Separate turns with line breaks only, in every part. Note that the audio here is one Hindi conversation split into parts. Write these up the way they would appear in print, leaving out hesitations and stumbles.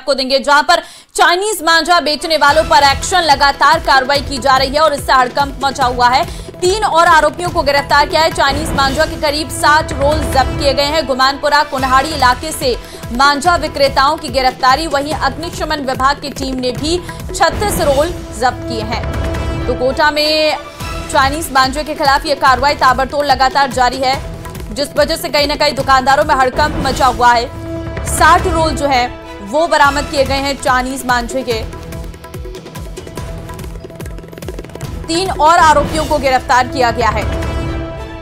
आपको देंगे, जहां पर चाइनीज मांझा बेचने वालों पर एक्शन, लगातार कार्रवाई की जा रही है और इससे हड़कंप मचा हुआ है। 3 और आरोपियों को गिरफ्तार किया है। चाइनीज मांझा के करीब 60 रोल जब्त किए गए हैं। गुमानपुरा कुन्हाड़ी इलाके से मांझा विक्रेताओं की गिरफ्तारी, वहीं अग्निशमन विभाग की टीम ने भी 36 रोल जब्त किए हैं। तो कोटा में चाइनीज मांझे के खिलाफ यह कार्रवाई ताबड़तोड़ लगातार जारी है, जिस वजह से कहीं ना कहीं दुकानदारों में हड़कंप मचा हुआ है। 60 रोल जो है वो बरामद किए गए हैं चाइनीज मांझे के। 3 और आरोपियों को गिरफ्तार किया गया है।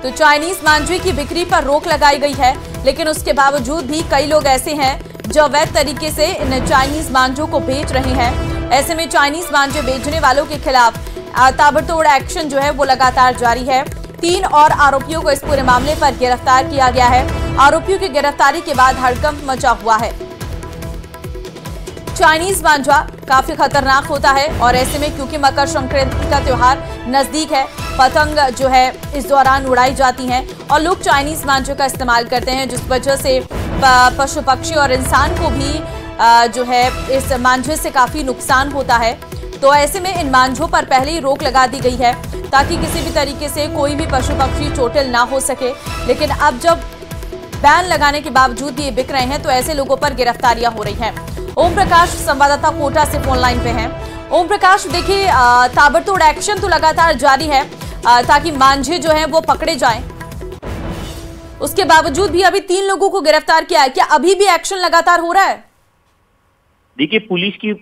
तो चाइनीज मांझे की बिक्री पर रोक लगाई गई है, लेकिन उसके बावजूद भी कई लोग ऐसे हैं जो अवैध तरीके से इन चाइनीज मांझों को बेच रहे हैं। ऐसे में चाइनीज मांझे बेचने वालों के खिलाफ ताबड़तोड़ एक्शन जो है वो लगातार जारी है। 3 और आरोपियों को इस पूरे मामले पर गिरफ्तार किया गया है। आरोपियों की गिरफ्तारी के बाद हड़कंप मचा हुआ है। चाइनीज मांझा काफी खतरनाक होता है और ऐसे में क्योंकि मकर संक्रांति का त्योहार नजदीक है, पतंग जो है इस दौरान उड़ाई जाती हैं और लोग चाइनीज मांझे का इस्तेमाल करते हैं, जिस वजह से पशु पक्षी और इंसान को भी जो है इस मांझे से काफी नुकसान होता है। तो ऐसे में इन मांझों पर पहले ही रोक लगा दी गई है ताकि किसी भी तरीके से कोई भी पशु पक्षी चोटिल ना हो सके। लेकिन अब जब बैन लगाने के बावजूद ये बिक रहे हैं तो ऐसे लोगों पर गिरफ्तारियां हो रही हैं। ओम प्रकाश संवाददाता कोटा से फोन लाइन पे हैं। ओम प्रकाश, देखिए ताबड़तोड़ एक्शन तो लगातार जारी है ताकि मांझे जो हैं वो पकड़े जाएं। उसके बावजूद भी अभी 3 लोगों को गिरफ्तार किया है, क्या अभी भी एक्शन लगातार हो रहा है?
देखिए, पुलिस की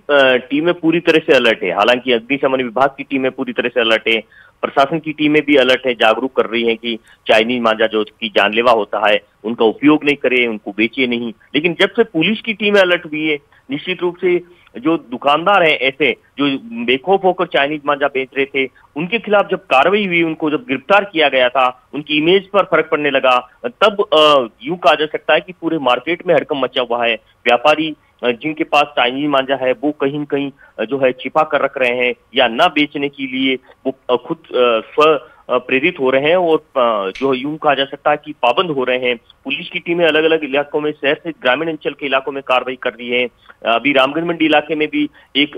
टीमें पूरी तरह से अलर्ट है। हालांकि अग्निशमन विभाग की टीमें पूरी तरह से अलर्ट है, प्रशासन की टीमें भी अलर्ट है, जागरूक कर रही हैं कि चाइनीज मांझा जो कि जानलेवा होता है उनका उपयोग नहीं करे, उनको बेचे नहीं। लेकिन जब से पुलिस की टीमें अलर्ट हुई है, निश्चित रूप से जो दुकानदार हैं ऐसे जो बेखौफ होकर चाइनीज मांझा बेच रहे थे, उनके खिलाफ जब कार्रवाई हुई, उनको जब गिरफ्तार किया गया था, उनकी इमेज पर फर्क पड़ने लगा, तब यूं कहा जा सकता है कि पूरे मार्केट में हड़कंप मचा हुआ है। व्यापारी जिनके पास चाइनीज मांझा है वो कहीं न कहीं जो है छिपा कर रख रहे हैं या न बेचने के लिए वो खुद स्व प्रेरित हो रहे हैं और जो यूं कहा जा सकता है कि पाबंद हो रहे हैं। पुलिस की टीमें अलग अलग इलाकों में, शहर से ग्रामीण अंचल के इलाकों में कार्रवाई कर रही है। अभी रामगढ़ मंडी इलाके में भी एक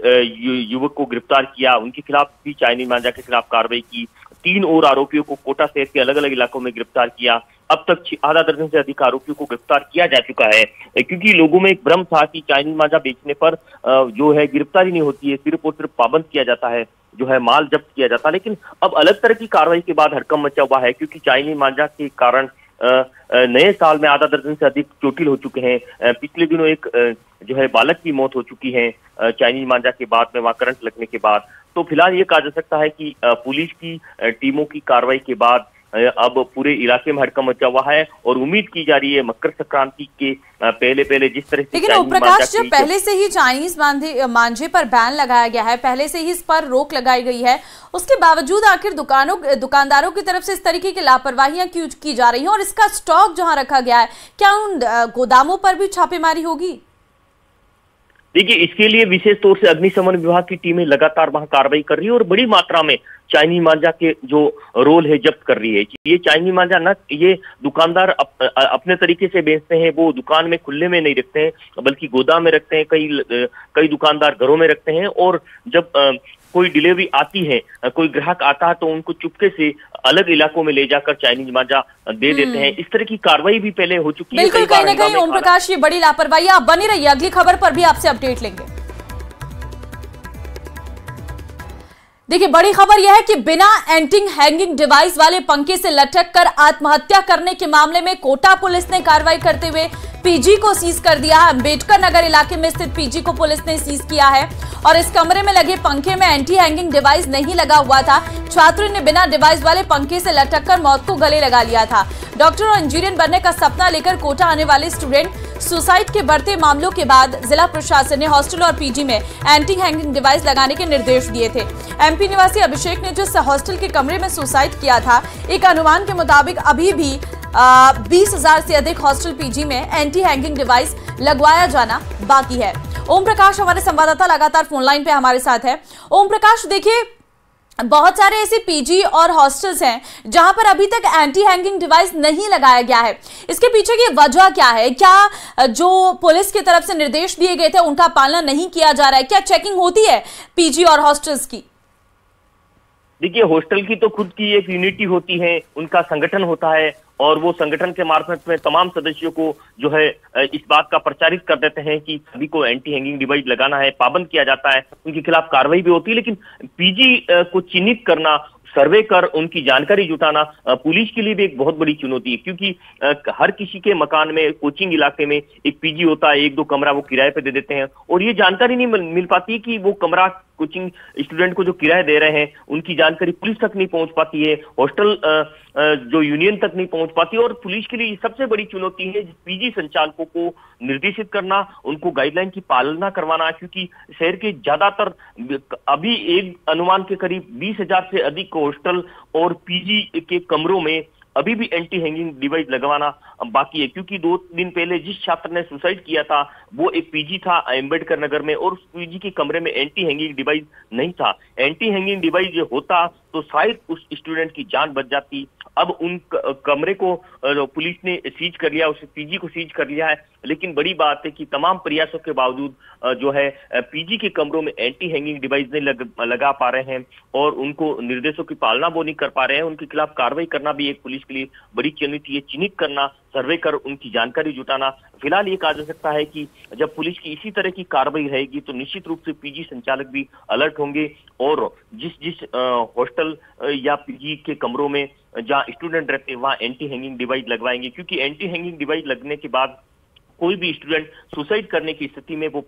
युवक को गिरफ्तार किया, उनके खिलाफ भी चाइनीज मांझा के खिलाफ कार्रवाई की। 3 और आरोपियों को कोटा शहर के अलग अलग इलाकों में गिरफ्तार किया। अब तक आधा दर्जन से अधिक आरोपियों को गिरफ्तार किया जा चुका है, क्योंकि लोगों में एक भ्रम था कि चाइनीज मांझा बेचने पर जो है गिरफ्तारी नहीं होती है, सिर्फ और सिर्फ पाबंद किया जाता है, जो है माल जब्त किया जाता है। लेकिन अब अलग तरह की कार्रवाई के बाद हड़कंप मचा हुआ है, क्योंकि चाइनीज मांझा के कारण नए साल में आधा दर्जन से अधिक चोटिल हो चुके हैं। पिछले दिनों एक जो है बालक की मौत हो चुकी है चाइनीज मांझा के बाद में, वहां करंट लगने के बाद। तो फिलहाल ये कहा जा सकता है कि पुलिस की टीमों की कार्रवाई के बाद अब पूरे इलाके में हड़कंप मचा हुआ है और उम्मीद की जा रही है मकर संक्रांति के पहले जिस तरह से।
लेकिन ओम प्रकाश, जब पहले से ही चाइनीज मांझे पर बैन लगाया गया है, पहले से ही इस पर रोक लगाई गई है, उसके बावजूद आखिर दुकानदारों की तरफ से इस तरीके की लापरवाहियां क्यों की जा रही हैं? और इसका स्टॉक जहां रखा गया है, क्या उन गोदामों पर भी छापेमारी होगी?
देखिए, इसके लिए विशेष तौर से अग्निशमन विभाग की टीमें लगातार वहां कार्रवाई कर रही है और बड़ी मात्रा में चाइनीज मांझा के जो रोल है जब्त कर रही है। ये चाइनीज मांझा न ये दुकानदार अपने तरीके से बेचते हैं, वो दुकान में खुले में नहीं रखते हैं, बल्कि गोदाम में रखते हैं। कई दुकानदार घरों में रखते हैं और जब कोई डिलीवरी आती है, कोई ग्राहक आता है तो उनको चुपके से अलग इलाकों में ले जाकर चाइनीज मांझा दे देते हैं। इस तरह की कार्रवाई भी पहले हो चुकी है।
बिल्कुल, कहीं ना कहीं ओम प्रकाश ये बड़ी लापरवाही। आप बनी रहिए, अगली खबर पर भी आपसे अपडेट लेंगे। देखिए, बड़ी खबर यह है कि बिना एंटी हैंगिंग डिवाइस वाले पंखे से लटक कर आत्महत्या करने के मामले में कोटा पुलिस ने कार्रवाई करते हुए पीजी को सीज कर दिया। अंबेडकर नगर इलाके में स्थित पीजी को पुलिस ने सीज किया है और इस कमरे में लगे पंखे में एंटी हैंगिंग डिवाइस नहीं लगा हुआ था। छात्र ने बिना डिवाइस वाले पंखे से लटककर मौत को गले लगा लिया था। डॉक्टर और इंजीनियर बनने का सपना लेकर कोटा आने वाले स्टूडेंट सुसाइड के बढ़ते मामलों के बाद जिला प्रशासन ने हॉस्टल और पीजी में एंटी हैंगिंग डिवाइस लगाने के निर्देश दिए थे। एमपी निवासी अभिषेक ने जिस हॉस्टल के कमरे में सुसाइड किया था, एक अनुमान के मुताबिक अभी भी 20,000 से अधिक हॉस्टल पीजी में एंटी हैंगिंग डिवाइस लगवाया जाना बाकी है। ओम प्रकाश हमारे संवाददाता लगातार फोन लाइन पे हमारे साथ है। ओम प्रकाश, देखिए बहुत सारे ऐसे पीजी और हॉस्टल्स हैं जहां पर अभी तक एंटी हैंगिंग डिवाइस नहीं लगाया गया है। इसके पीछे की वजह क्या है? क्या जो पुलिस की तरफ से निर्देश दिए गए थे उनका पालन नहीं किया जा रहा है? क्या चेकिंग होती है पीजी और हॉस्टल्स की?
देखिए, हॉस्टल की तो खुद की एक यूनिटी होती है, उनका संगठन होता है और वो संगठन के मार्फत में तमाम सदस्यों को जो है इस बात का प्रचारित कर देते हैं कि सभी को एंटी हैंगिंग डिवाइस लगाना है, पाबंद किया जाता है, उनके खिलाफ कार्रवाई भी होती है। लेकिन पीजी को चिन्हित करना, सर्वे कर उनकी जानकारी जुटाना पुलिस के लिए भी एक बहुत बड़ी चुनौती है, क्योंकि हर किसी के मकान में, कोचिंग इलाके में एक पीजी होता है, 1-2 कमरा वो किराए पे दे देते हैं और ये जानकारी नहीं मिल पाती कि वो कमरा कोचिंग स्टूडेंट को जो किराया दे रहे हैं उनकी जानकारी पुलिस तक नहीं पहुंच पाती है, हॉस्टल जो यूनियन तक नहीं पहुंच पाती। और पुलिस के लिए सबसे बड़ी चुनौती है पीजी संचालकों को निर्देशित करना, उनको गाइडलाइन की पालना करवाना, क्योंकि शहर के ज्यादातर अभी एक अनुमान के करीब 20,000 से अधिक हॉस्टल और पीजी के कमरों में अभी भी एंटी हैंगिंग डिवाइस लगवाना बाकी है। क्योंकि 2 दिन पहले जिस छात्र ने सुसाइड किया था वो एक पीजी था अंबेडकर नगर में और उस पीजी के कमरे में एंटी हैंगिंग डिवाइस नहीं था। एंटी हैंगिंग डिवाइस होता तो शायद उस स्टूडेंट की जान बच जाती। अब उन कमरे को पुलिस ने सीज कर लिया, उस पीजी को सीज कर लिया है। लेकिन बड़ी बात है कि तमाम प्रयासों के बावजूद जो है पीजी के कमरों में एंटी हैंगिंग डिवाइस नहीं लगा पा रहे हैं और उनको निर्देशों की पालना वो नहीं कर पा रहे हैं। उनके खिलाफ कार्रवाई करना भी एक पुलिस के लिए बड़ी चुनौती है, चिन्हित करना, सर्वे कर उनकी जानकारी जुटाना। फिलहाल ये कहा जा सकता है कि जब पुलिस की इसी तरह की कार्रवाई रहेगी तो निश्चित रूप से पीजी संचालक भी अलर्ट होंगे और जिस हॉस्टल या पीजी के कमरों में जहां स्टूडेंट रहते हैं वहां एंटी हैंगिंग डिवाइस लगवाएंगे, क्योंकि एंटी हैंगिंग डिवाइस लगने के बाद कोई भी स्टूडेंट सुसाइड करने की स्थिति में वो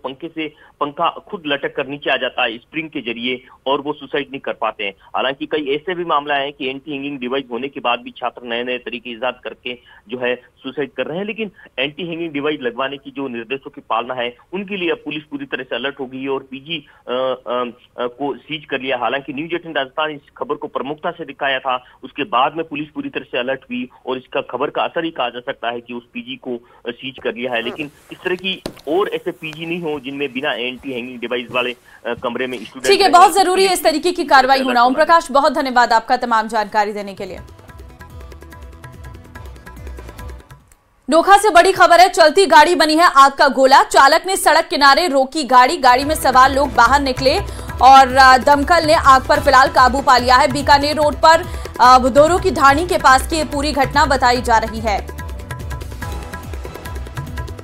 पंखा खुद लटक कर नीचे आ जाता है स्प्रिंग के जरिए और वो सुसाइड नहीं कर पाते हैं। हालांकि कई ऐसे भी मामला है कि एंटी हैंगिंग डिवाइस होने के बाद भी छात्र नए नए तरीके ईजाद करके जो है सुसाइड कर रहे हैं। लेकिन एंटी हैंगिंग डिवाइस लगवाने की जो निर्देशों की पालना है उनके लिए अब पुलिस पूरी तरह से अलर्ट हो गई है और पीजी को सीज कर लिया। हालांकि न्यूज 18 राजस्थान इस खबर को प्रमुखता से दिखाया था, उसके बाद में पुलिस पूरी तरह से अलर्ट हुई और इसका खबर का असर ही कहा जा सकता है कि उस पीजी को सीज कर लिया है। लेकिन इस तरह की और ऐसे पीजी नहीं हो जिनमें बिना एंटी हैंगिंग डिवाइस वाले कमरे में स्टूडेंट।
ठीक है, बहुत जरूरी है इस तरीके की कार्रवाई होना। ओम प्रकाश, बहुत धन्यवाद आपका तमाम जानकारी देने के लिए। नोखा से बड़ी खबर है, चलती गाड़ी बनी है आग का गोला। चालक ने सड़क किनारे रोकी गाड़ी में सवार लोग बाहर निकले और दमकल ने आग पर फिलहाल काबू पा लिया है। बीकानेर रोड पर बुदोरों की ढाणी के पास की ये पूरी घटना बताई जा रही है।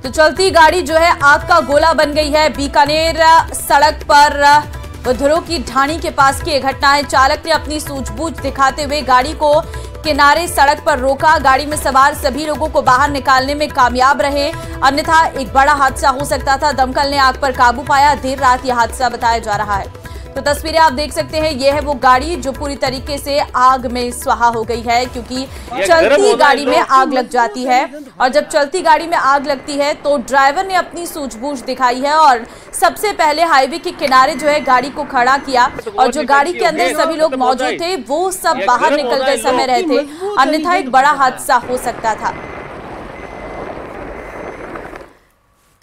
तो चलती गाड़ी जो है आग का गोला बन गई है। बीकानेर सड़क पर बुधरों की ढाणी के पास की यह घटना है। चालक ने अपनी सूझबूझ दिखाते हुए गाड़ी को किनारे सड़क पर रोका। गाड़ी में सवार सभी लोगों को बाहर निकालने में कामयाब रहे, अन्यथा एक बड़ा हादसा हो सकता था। दमकल ने आग पर काबू पाया। देर रात यह हादसा बताया जा रहा है। तो तस्वीरें आप देख सकते हैं, यह है वो गाड़ी जो पूरी तरीके से आग में स्वाहा हो गई है, क्योंकि चलती गाड़ी में आग लग जाती है और जब चलती गाड़ी में आग लगती है तो ड्राइवर ने अपनी सूझबूझ दिखाई है और सबसे पहले हाईवे के किनारे जो है गाड़ी को खड़ा किया और जो गाड़ी के अंदर सभी लोग मौजूद थे वो सब बाहर निकलते समय रहे थे, अन्यथा एक बड़ा हादसा हो सकता था।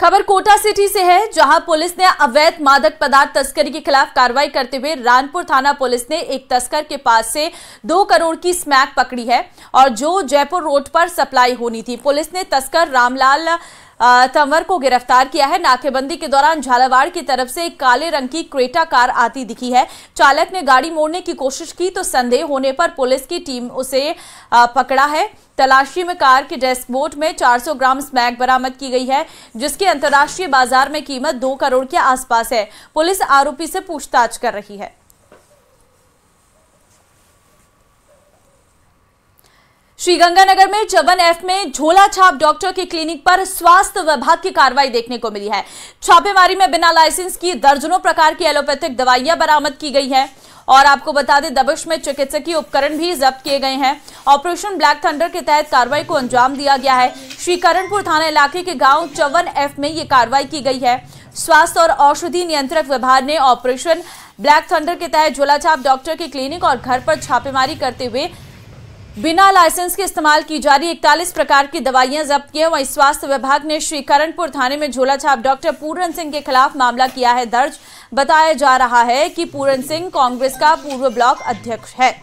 खबर कोटा सिटी से है, जहां पुलिस ने अवैध मादक पदार्थ तस्करी के खिलाफ कार्रवाई करते हुए रानपुर थाना पुलिस ने एक तस्कर के पास से 2 करोड़ की स्मैक पकड़ी है और जो जयपुर रोड पर सप्लाई होनी थी। पुलिस ने तस्कर रामलाल तंवर को गिरफ्तार किया है। नाकेबंदी के दौरान झालावाड़ की तरफ से एक काले रंग की क्रेटा कार आती दिखी है। चालक ने गाड़ी मोड़ने की कोशिश की तो संदेह होने पर पुलिस की टीम उसे पकड़ा है। तलाशी में कार के डैशबोर्ड में 400 ग्राम स्मैक बरामद की गई है, जिसकी अंतर्राष्ट्रीय बाजार में कीमत 2 करोड़ के आसपास है। पुलिस आरोपी से पूछताछ कर रही है। श्रीगंगानगर में 54F में झोला छाप डॉक्टर की क्लिनिक पर स्वास्थ्य विभाग की कार्रवाई देखने को मिली है। छापेमारी में बिना लाइसेंस की दर्जनों प्रकार की एलोपैथिक दवाइयां बरामद की गई है और आपको बता दें दबिश में चिकित्सकीय उपकरण भी जब्त किए गए हैं। ऑपरेशन ब्लैक थंडर के तहत कार्रवाई को अंजाम दिया गया है। श्रीकरणपुर थाना इलाके के गांव 54F में ये कार्रवाई की गई है। स्वास्थ्य और औषधि नियंत्रक विभाग ने ऑपरेशन ब्लैक थंडर के तहत झोला छाप डॉक्टर की क्लिनिक और घर पर छापेमारी करते हुए बिना लाइसेंस के इस्तेमाल की जा रही 41 प्रकार की दवाइयां जब्त की है। वहीं स्वास्थ्य विभाग ने श्रीकरणपुर थाने में झोला छाप डॉक्टर पूरन सिंह के खिलाफ मामला किया है दर्ज। बताया जा रहा है कि पूरन सिंह कांग्रेस का पूर्व ब्लॉक अध्यक्ष है।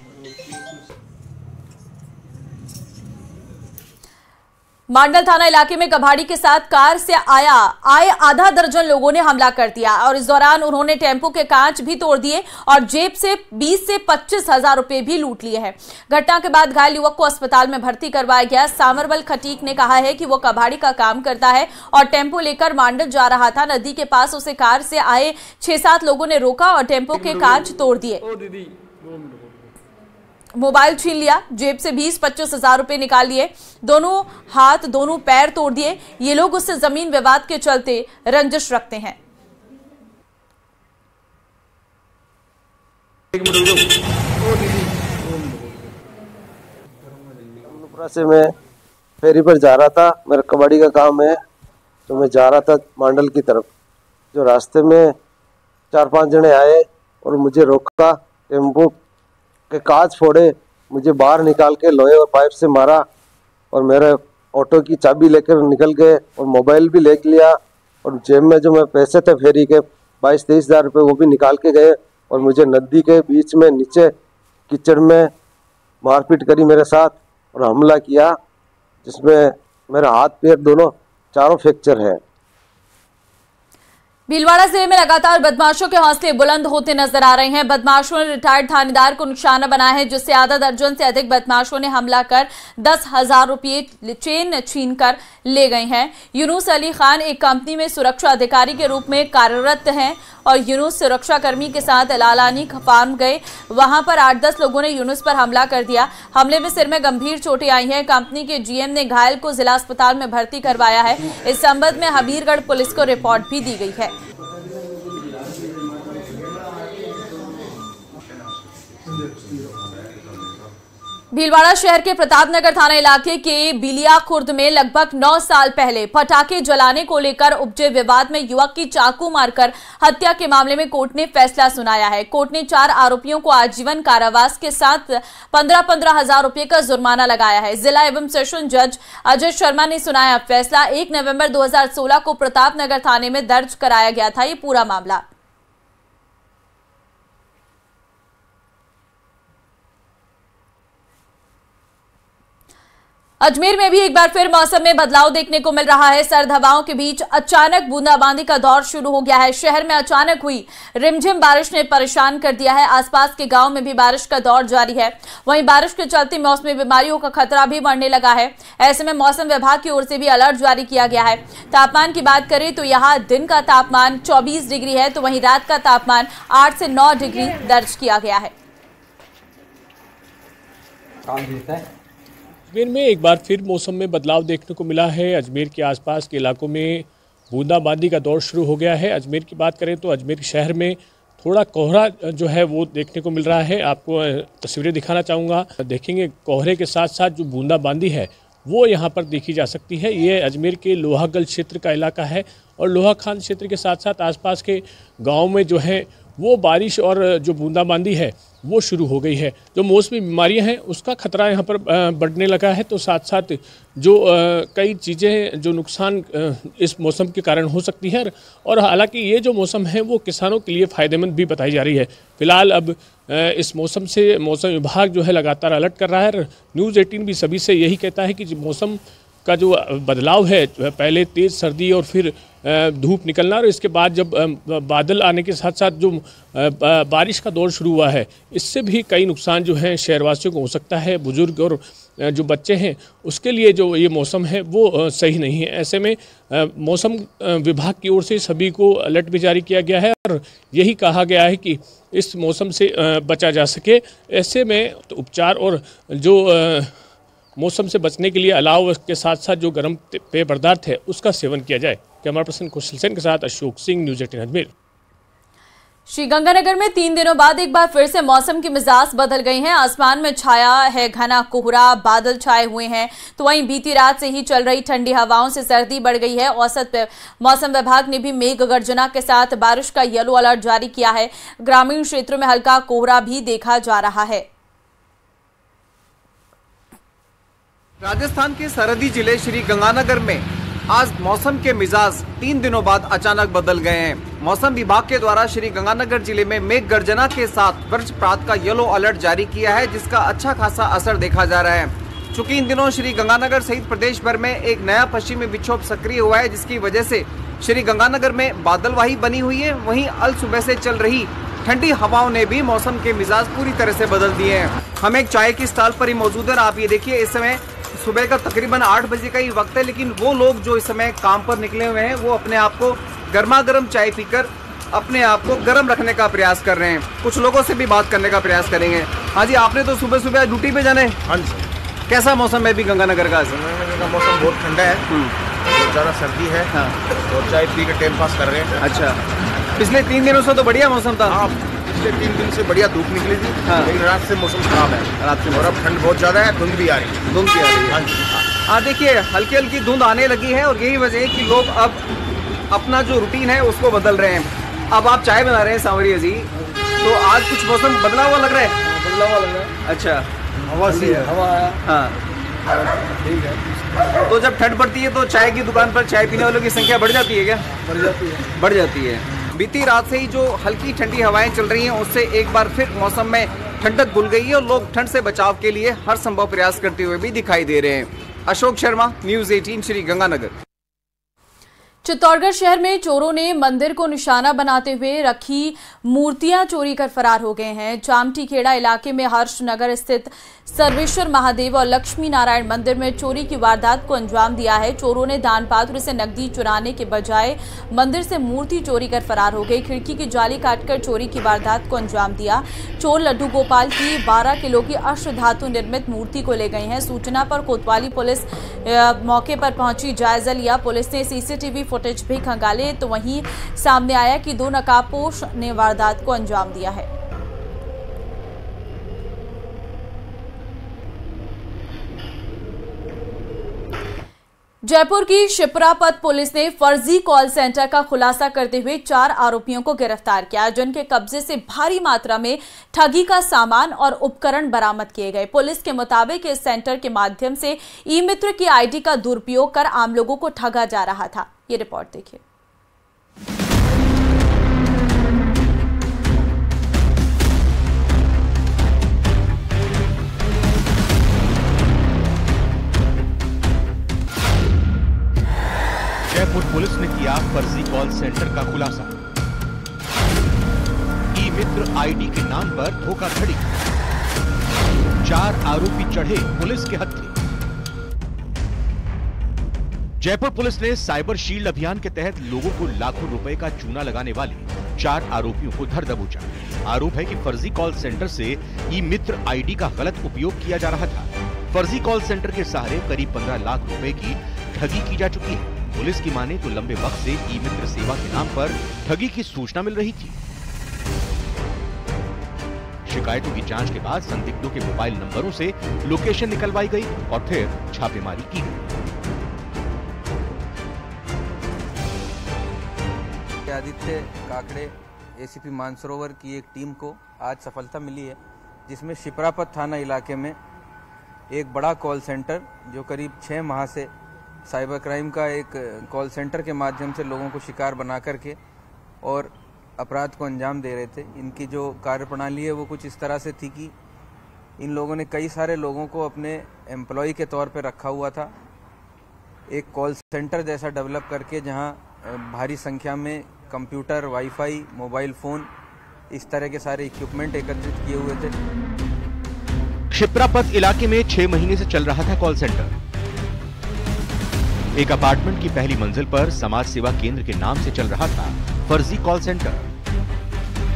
मांडल थाना इलाके में कबाड़ी के साथ कार से आए आधा दर्जन लोगों ने हमला कर दिया और इस दौरान उन्होंने टेम्पो के कांच भी तोड़ दिए और जेब से 20 से 25 हजार रुपए भी लूट लिए हैं। घटना के बाद घायल युवक को अस्पताल में भर्ती करवाया गया। सामरबल खटीक ने कहा है कि वो कबाड़ी का काम करता है और टेम्पो लेकर मांडल जा रहा था। नदी के पास उसे कार से आए 6-7 लोगों ने रोका और टेम्पो के कांच तोड़ दिए, मोबाइल छीन लिया, जेब से 20-25 हजार रुपए निकाल लिए, दोनों हाथ दोनों पैर तोड़ दिए। ये लोग उससे जमीन विवाद के चलते रंजिश रखते हैं।
से मैं फेरी पर जा रहा था, मेरा कबाड़ी का काम है, तो मैं जा रहा था मांडल की तरफ। जो रास्ते में 4-5 जने आए और मुझे रोका, टेम्पो के कांच फोड़े, मुझे बाहर निकाल के लोहे और पाइप से मारा और मेरे ऑटो की चाबी लेकर निकल गए और मोबाइल भी ले लिया और जेब में जो मैं पैसे थे फेरी के 22-23 हजार रुपये वो भी निकाल के गए और मुझे नदी के बीच में नीचे कीचड़ में मारपीट करी मेरे साथ और हमला किया, जिसमें मेरा हाथ पैर दोनों चारों फ्रैक्चर है।
भीलवाड़ा जिले में लगातार बदमाशों के हौसले बुलंद होते नजर आ रहे हैं। बदमाशों ने रिटायर्ड थानेदार को निशाना बनाया है, जिससे आधा दर्जन से अधिक बदमाशों ने हमला कर 10,000 रुपये चेन छीन कर ले गए हैं। यूनुस अली खान एक कंपनी में सुरक्षा अधिकारी के रूप में कार्यरत हैं और यूनुस सुरक्षाकर्मी के साथ लालानी फार्म गए। वहां पर 8-10 लोगों ने यूनुस पर हमला कर दिया। हमले में सिर में गंभीर चोटें आई हैं। कंपनी के जीएम ने घायल को जिला अस्पताल में भर्ती करवाया है। इस संबंध में हबीरगढ़ पुलिस को रिपोर्ट भी दी गई है। भीलवाड़ा शहर के प्रतापनगर थाना इलाके के बिलिया खुर्द में लगभग 9 साल पहले पटाखे जलाने को लेकर उपजे विवाद में युवक की चाकू मारकर हत्या के मामले में कोर्ट ने फैसला सुनाया है। कोर्ट ने 4 आरोपियों को आजीवन कारावास के साथ 15-15 हजार रुपए का जुर्माना लगाया है। जिला एवं सेशन जज अजय शर्मा ने सुनाया फैसला। 1 नवंबर 2016 को प्रतापनगर थाने में दर्ज कराया गया था ये पूरा मामला। अजमेर में भी एक बार फिर मौसम में बदलाव देखने को मिल रहा है। सर्द हवाओं के बीच अचानक बूंदाबांदी का दौर शुरू हो गया है। शहर में अचानक हुई रिमझिम बारिश ने परेशान कर दिया है। आसपास के गांव में भी बारिश का दौर जारी है। वहीं बारिश के चलते मौसमी बीमारियों का खतरा भी बढ़ने लगा है। ऐसे में मौसम विभाग की ओर से भी अलर्ट जारी किया गया है। तापमान की बात करें तो यहाँ दिन का तापमान 24 डिग्री है, तो वहीं रात का तापमान 8 से 9 डिग्री दर्ज किया गया है।
अजमेर में एक बार फिर मौसम में बदलाव देखने को मिला है। अजमेर के आसपास के इलाकों में बूंदाबांदी का दौर शुरू हो गया है। अजमेर की बात करें तो अजमेर शहर में थोड़ा कोहरा जो है वो देखने को मिल रहा है। आपको तस्वीरें दिखाना चाहूँगा, देखेंगे कोहरे के साथ साथ जो बूंदाबांदी है वो यहाँ पर देखी जा सकती है। ये अजमेर के लोहागल क्षेत्र का इलाका है और लोहा खान क्षेत्र के साथ साथ आसपास के गाँव में जो है वो बारिश और जो बूंदाबांदी है वो शुरू हो गई है। जो मौसमी बीमारियां हैं उसका खतरा यहाँ पर बढ़ने लगा है। तो साथ साथ जो कई चीज़ें जो नुकसान इस मौसम के कारण हो सकती है और हालांकि ये जो मौसम है वो किसानों के लिए फ़ायदेमंद भी बताई जा रही है। फिलहाल अब इस मौसम से मौसम विभाग जो है लगातार अलर्ट कर रहा है। न्यूज़ 18 भी सभी से यही कहता है कि मौसम का जो बदलाव है, पहले तेज़ सर्दी और फिर धूप निकलना और इसके बाद जब बादल आने के साथ साथ जो बारिश का दौर शुरू हुआ है, इससे भी कई नुकसान जो हैं शहरवासियों को हो सकता है। बुजुर्ग और जो बच्चे हैं उसके लिए जो ये मौसम है वो सही नहीं है। ऐसे में मौसम विभाग की ओर से सभी को अलर्ट भी जारी किया गया है और यही कहा गया है कि इस मौसम से बचा जा सके। ऐसे में तो उपचार और जो मौसम से बचने के लिए अलाव के साथ साथ जो गर्म पेय पदार्थ है उसका सेवन किया जाए। कैमरा पर्सन कुशल सेन के साथ अशोक सिंह, न्यूज़ 18 अजमेर।
श्रीगंगानगर में 3 दिनों बाद एक बार फिर से मौसम की मिजाज बदल गई है। आसमान में छाया है घना कोहरा, बादल छाए हुए हैं। तो वहीं बीती रात से ही चल रही ठंडी हवाओं से सर्दी बढ़ गई है। औसत मौसम विभाग ने भी मेघ गर्जना के साथ बारिश का येलो अलर्ट जारी किया है। ग्रामीण क्षेत्रों में हल्का कोहरा भी देखा जा रहा है।
राजस्थान के सरहदी जिले श्री गंगानगर में आज मौसम के मिजाज 3 दिनों बाद अचानक बदल गए हैं। मौसम विभाग के द्वारा श्री गंगानगर जिले में मेघ गर्जना के साथ वज्रपात का येलो अलर्ट जारी किया है, जिसका अच्छा खासा असर देखा जा रहा है। चूंकि इन दिनों श्री गंगानगर सहित प्रदेश भर में एक नया पश्चिमी विक्षोभ सक्रिय हुआ है, जिसकी वजह से श्री गंगानगर में बादलवाही बनी हुई है। वहीं अल सुबह से चल रही ठंडी हवाओं ने भी मौसम के मिजाज पूरी तरह से बदल दिए हैं। हम एक चाय की स्टॉल पर ही मौजूद हैं। आप ये देखिए, इस समय सुबह का तकरीबन 8 बजे का ही वक्त है, लेकिन वो लोग जो इस समय काम पर निकले हुए हैं वो अपने आप को गर्मा गर्म चाय पीकर अपने आप को गर्म रखने का प्रयास कर रहे हैं। कुछ लोगों से भी बात करने का प्रयास करेंगे। हाँ जी, आपने तो सुबह सुबह ड्यूटी पे जाना है?
हाँ जी।
कैसा मौसम है अभी गंगानगर का?
गंगानगर का मौसम बहुत ठंडा है, बहुत ज़्यादा सर्दी है। हाँ। और चाय पी के टाइम पास कर रहे हैं।
अच्छा, पिछले 3 दिनों से तो बढ़िया मौसम था।
हाँ, पिछले 3 दिन से बढ़िया धूप निकली थी। हाँ। लेकिन रात से मौसम खराब है,
रात से।
और अब ठंड बहुत ज़्यादा है, धुंध भी आ रही है।
धुंध भी आ रही है।
हाँ जी।
हाँ, देखिए हल्की हल्की धुंध आने लगी है और यही वजह है कि लोग अब अपना जो रूटीन है उसको बदल रहे हैं। अब आप चाय बना रहे हैं सांवरिया जी, तो आज कुछ मौसम बदला हुआ लग रहा है?
बदला हुआ लग रहा है।
अच्छा,
हवा सी है, हवा आया।
हाँ
ठीक है।
तो जब ठंड पड़ती है तो चाय की दुकान पर चाय पीने वालों की संख्या बढ़ जाती है क्या?
बढ़ जाती है।
बढ़ जाती है। बीती रात से ही जो हल्की ठंडी हवाएं चल रही हैं उससे एक बार फिर मौसम में ठंडक घुल गई है और लोग ठंड से बचाव के लिए हर संभव प्रयास करते हुए भी दिखाई दे रहे हैं। अशोक शर्मा, न्यूज़ 18 श्री गंगानगर।
चित्तौड़गढ़ शहर में चोरों ने मंदिर को निशाना बनाते हुए रखी मूर्तियां चोरी कर फरार हो गए हैं। जामटी खेड़ा इलाके में हर्षनगर स्थित सर्वेश्वर महादेव और लक्ष्मी नारायण मंदिर में चोरी की वारदात को अंजाम दिया है। चोरों ने दान पात्र से नकदी चुराने के बजाय मंदिर से मूर्ति चोरी कर फरार हो गए। खिड़की की जाली काटकर चोरी की वारदात को अंजाम दिया। चोर लड्डू गोपाल की 12 किलो की अष्टधातु निर्मित मूर्ति को ले गए हैं। सूचना पर कोतवाली पुलिस मौके पर पहुंची, जायजा लिया। पुलिस ने सीसीटीवी फुटेज भी खंगाले तो वहीं सामने आया कि 2 नकाबपोश ने वारदात को अंजाम दिया है। जयपुर की शिप्रापत पुलिस ने फर्जी कॉल सेंटर का खुलासा करते हुए 4 आरोपियों को गिरफ्तार किया, जिनके कब्जे से भारी मात्रा में ठगी का सामान और उपकरण बरामद किए गए। पुलिस के मुताबिक इस सेंटर के माध्यम से ई मित्र की आईडी का दुरुपयोग कर आम लोगों को ठगा जा रहा था। ये रिपोर्ट देखिए।
जयपुर पुलिस ने किया फर्जी कॉल सेंटर का खुलासा। ई मित्र आईडी के नाम पर धोखाधड़ी, 4 आरोपी चढ़े पुलिस के हत्थे। जयपुर पुलिस ने साइबर शील्ड अभियान के तहत लोगों को लाखों रुपए का चूना लगाने वाले 4 आरोपियों को धर दबोचा। आरोप है कि फर्जी कॉल सेंटर से ई मित्र आईडी का गलत उपयोग किया जा रहा था। फर्जी कॉल सेंटर के सहारे करीब 15 लाख रुपए की ठगी की जा चुकी है। पुलिस की माने तो लंबे वक्त से ई मित्र सेवा के नाम पर ठगी की सूचना मिल रही थी। शिकायतों की जांच के बाद संदिग्धों के मोबाइल नंबरों से लोकेशन निकलवाई गई और फिर छापेमारी की गई।
आदित्य काकड़े एसीपी मानसरोवर की एक टीम को आज सफलता मिली है, जिसमें शिप्रापत थाना इलाके में एक बड़ा कॉल सेंटर जो करीब 6 माह से साइबर क्राइम का एक कॉल सेंटर के माध्यम से लोगों को शिकार बना करके और अपराध को अंजाम दे रहे थे। इनकी जो कार्यप्रणाली है वो कुछ इस तरह से थी कि इन लोगों ने कई सारे लोगों को अपने एम्प्लॉय के तौर पे रखा हुआ था। एक कॉल सेंटर जैसा डेवलप करके जहां भारी संख्या में कंप्यूटर, वाईफाई, मोबाइल फोन, इस तरह के सारे इक्विपमेंट एकत्रित किए हुए थे।
शिप्रापत इलाके में 6 महीने से चल रहा था कॉल सेंटर। एक अपार्टमेंट की पहली मंजिल पर समाज सेवा केंद्र के नाम से चल रहा था फर्जी कॉल सेंटर।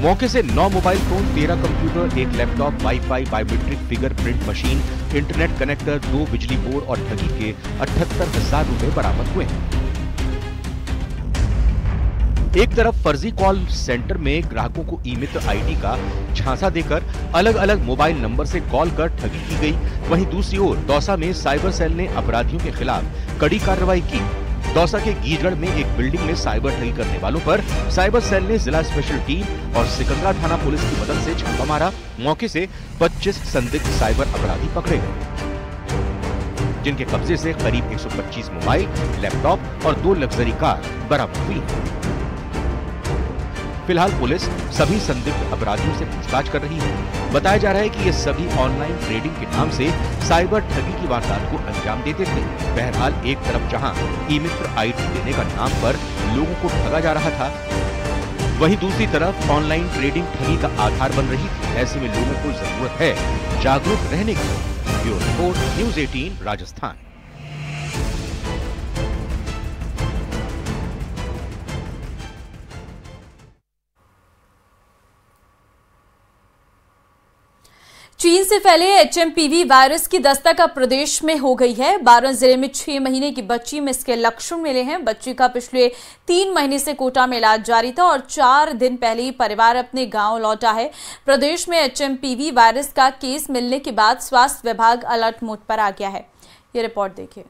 मौके से 9 mobile phone, 13 computer, 1 laptop, wifi, biometric fingerprint machine, internet connector, 2 बिजली बोर्ड और ठगी के 78,000 रुपए बरामद हुए हैं। एक तरफ फर्जी कॉल सेंटर में ग्राहकों को ई मित्र आईडी का झांसा देकर अलग अलग मोबाइल नंबर से कॉल कर ठगी की गई, वहीं दूसरी ओर दौसा में साइबर सेल ने अपराधियों के खिलाफ कड़ी कार्रवाई की। दौसा के गीजगढ़ में एक बिल्डिंग में साइबर ठगी करने वालों पर साइबर सेल ने जिला स्पेशल टीम और सिकंदरा थाना पुलिस की मदद से छापा मारा। मौके से 25 संदिग्ध साइबर अपराधी पकड़े गए। जिनके कब्जे से करीब 125 मोबाइल, लैपटॉप और 2 लग्जरी कार बरामद हुई। फिलहाल पुलिस सभी संदिग्ध अपराधियों से पूछताछ कर रही है। बताया जा रहा है कि ये सभी ऑनलाइन ट्रेडिंग के नाम से साइबर ठगी की वारदात को अंजाम देते थे। बहरहाल एक तरफ जहां ई-मित्र आईडी देने का नाम पर लोगों को ठगा जा रहा था, वहीं दूसरी तरफ ऑनलाइन ट्रेडिंग ठगी का आधार बन रही थी। ऐसे में लोगों को जरूरत है जागरूक रहने की। Bureau report, news 18 Rajasthan.
चीन से फैले एचएमपीवी वायरस की दस्तक अब प्रदेश में हो गई है। बारां जिले में 6 महीने की बच्ची में इसके लक्षण मिले हैं। बच्ची का पिछले 3 महीने से कोटा में इलाज जारी था और 4 दिन पहले ही परिवार अपने गांव लौटा है। प्रदेश में एचएमपीवी वायरस का केस मिलने के बाद स्वास्थ्य विभाग अलर्ट मोड पर आ गया है। ये रिपोर्ट देखिए।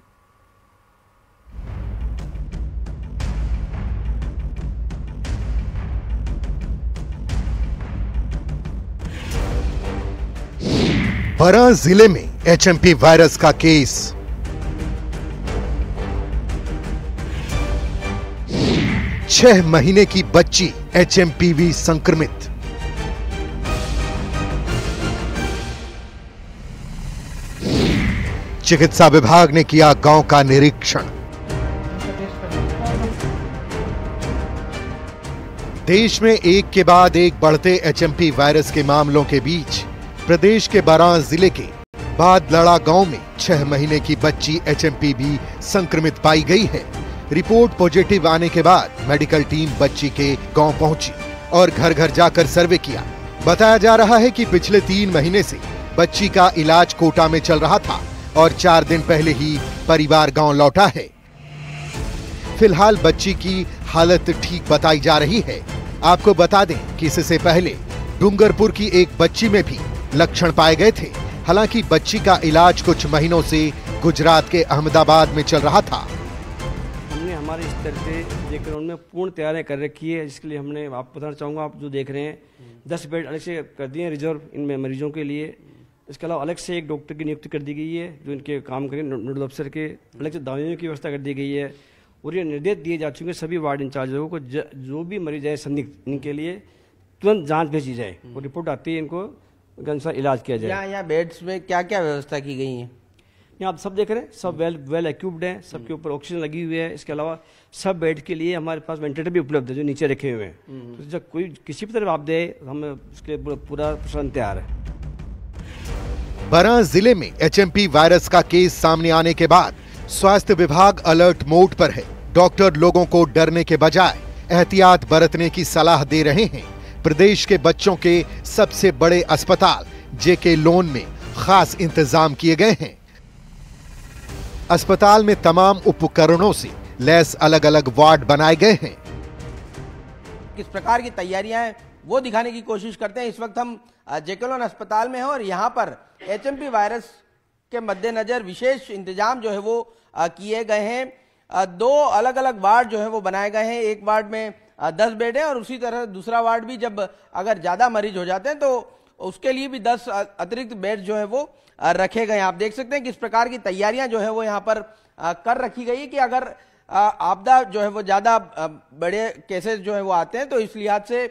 बारां जिले में एचएमपी वायरस का केस। छह महीने की बच्ची एचएमपीवी संक्रमित। चिकित्सा विभाग ने किया गांव का निरीक्षण। देश में एक के बाद एक बढ़ते एचएमपी वायरस के मामलों के बीच प्रदेश के बारां जिले के बादलड़ा गांव में 6 महीने की बच्ची एचएमपीवी संक्रमित पाई गई है। रिपोर्ट पॉजिटिव आने के बाद मेडिकल टीम बच्ची के गांव पहुंची और घर घर जाकर सर्वे किया। बताया जा रहा है कि पिछले 3 महीने से बच्ची का इलाज कोटा में चल रहा था और 4 दिन पहले ही परिवार गांव लौटा है। फिलहाल बच्ची की हालत ठीक बताई जा रही है। आपको बता दें कि इससे पहले डूंगरपुर की एक बच्ची में भी लक्षण पाए गए थे। हालांकि बच्ची का इलाज कुछ महीनों से गुजरात के अहमदाबाद में चल रहा था।
हमने हमारे स्तर से ये ग्राउंड में पूर्ण तैयारी कर रखी है, जिसके लिए हमने आप बताना चाहूँगा, आप जो देख रहे हैं 10 बेड अलग से कर दिए हैं रिजर्व इन मरीजों के लिए। इसके अलावा अलग से एक डॉक्टर की नियुक्ति कर दी गई है जो इनके काम करें, नोडल अफसर के। अलग से दवाइयों की व्यवस्था कर दी गई है और ये निर्देश दिए जा चुके हैं सभी वार्ड इंचार्जों को, जो भी मरीज है संदिग्ध, इनके लिए तुरंत जाँच भेजी जाए और रिपोर्ट आती है इनको अनुसार इलाज किया जाए।
यहाँ बेड्स में क्या क्या व्यवस्था की गई है?
यहाँ आप सब देख रहे हैं, सब वेल एक्यूप्ड है, सबके ऊपर ऑक्सीजन लगी हुई है। इसके अलावा सब बेड के लिए हमारे पास वेंटिलेटर भी उपलब्ध है जो नीचे रखे हुए हैं। तो जब कोई किसी भी तरफ आप दे, हम उसके पूरा प्रशासन तैयार है।
बारां जिले में एचएमपी वायरस का केस सामने आने के बाद स्वास्थ्य विभाग अलर्ट मोड पर है। डॉक्टर लोगों को डरने के बजाय एहतियात बरतने की सलाह दे रहे हैं। प्रदेश के बच्चों के सबसे बड़े अस्पताल जेके लोन में खास इंतजाम किए गए हैं। अस्पताल में तमाम उपकरणों से लैस अलग अलग वार्ड बनाए गए हैं।
किस प्रकार की तैयारियां हैं वो दिखाने की कोशिश करते हैं। इस वक्त हम जेके लोन अस्पताल में हैं और यहाँ पर एचएमपी वायरस के मद्देनजर विशेष इंतजाम जो है वो किए गए हैं। 2 अलग अलग वार्ड जो है वो बनाए गए हैं। एक वार्ड में 10 बेड है और उसी तरह दूसरा वार्ड भी जब अगर ज्यादा मरीज हो जाते हैं तो उसके लिए भी 10 अतिरिक्त बेड जो है वो रखे गए हैं। आप देख सकते हैं किस प्रकार की तैयारियां जो है वो यहाँ पर कर रखी गई है कि अगर आपदा जो है वो ज्यादा बड़े केसेस जो है वो आते हैं तो इस लिहाज से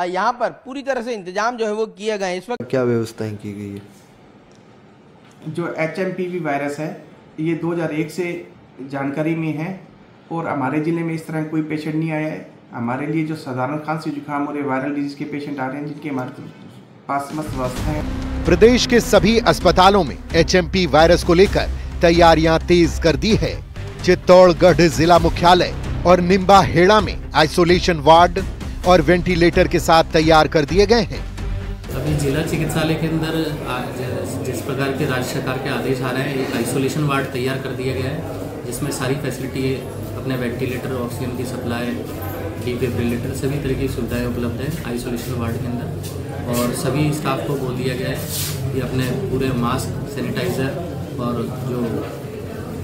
यहाँ पर पूरी तरह से इंतजाम जो है वो किए गए हैं। इस वक्त
क्या व्यवस्थाएं की गई है?
जो एचएमपीवी वायरस है ये 2001 से जानकारी में है और हमारे जिले में इस तरह कोई पेशेंट नहीं आया है। हमारे लिए जो साधारण खांसी जुकाम और वायरल डिजीज के पेशेंट आ रहे हैं जिनके हमारे पास मस्त व्यवस्था है।
प्रदेश के सभी अस्पतालों में एचएमपी वायरस को लेकर तैयारियां तेज कर दी है। चित्तौड़गढ़ जिला मुख्यालय और निम्बाहेड़ा में आइसोलेशन वार्ड और वेंटिलेटर के साथ तैयार कर दिए गए हैं।
अभी जिला चिकित्सालय के अंदर जिस प्रकार के राज्य सरकार के आदेश आ रहे हैं, एक आइसोलेशन वार्ड तैयार कर दिया गया है जिसमें सारी फैसिलिटी अपने वेंटिलेटर, ऑक्सीजन की सप्लाई, डिफिब्रिलेटर, सभी तरह की सुविधाएं उपलब्ध है आइसोलेशन वार्ड के अंदर। और सभी स्टाफ को बोल दिया गया है कि अपने पूरे मास्क, सैनिटाइजर और जो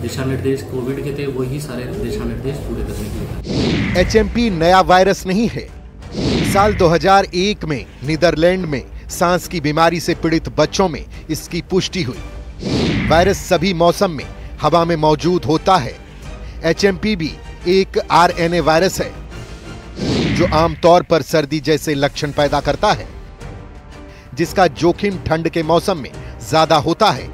दिशा निर्देश कोविड के थे वही सारे दिशा निर्देश पूरे करने के लिए।
एचएमपी नया वायरस नहीं है। साल 2001 में नीदरलैंड में सांस की बीमारी से पीड़ित बच्चों में इसकी पुष्टि हुई। वायरस सभी मौसम में हवा में मौजूद होता है। HMPV एक RNA वायरस है जो आमतौर पर सर्दी जैसे लक्षण पैदा करता है, जिसका जोखिम ठंड के मौसम में ज्यादा होता है।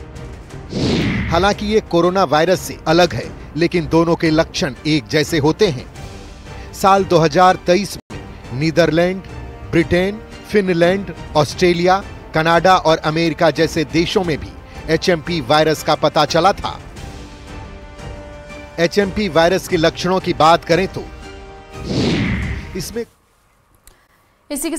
हालांकि ये कोरोना वायरस से अलग है, लेकिन दोनों के लक्षण एक जैसे होते हैं। साल 2023 में Netherlands, Britain, Finland, Australia, Canada और अमेरिका जैसे देशों में भी HMP वायरस का पता चला था। HMP वायरस के लक्षणों की बात करें तो इसमें
इसी के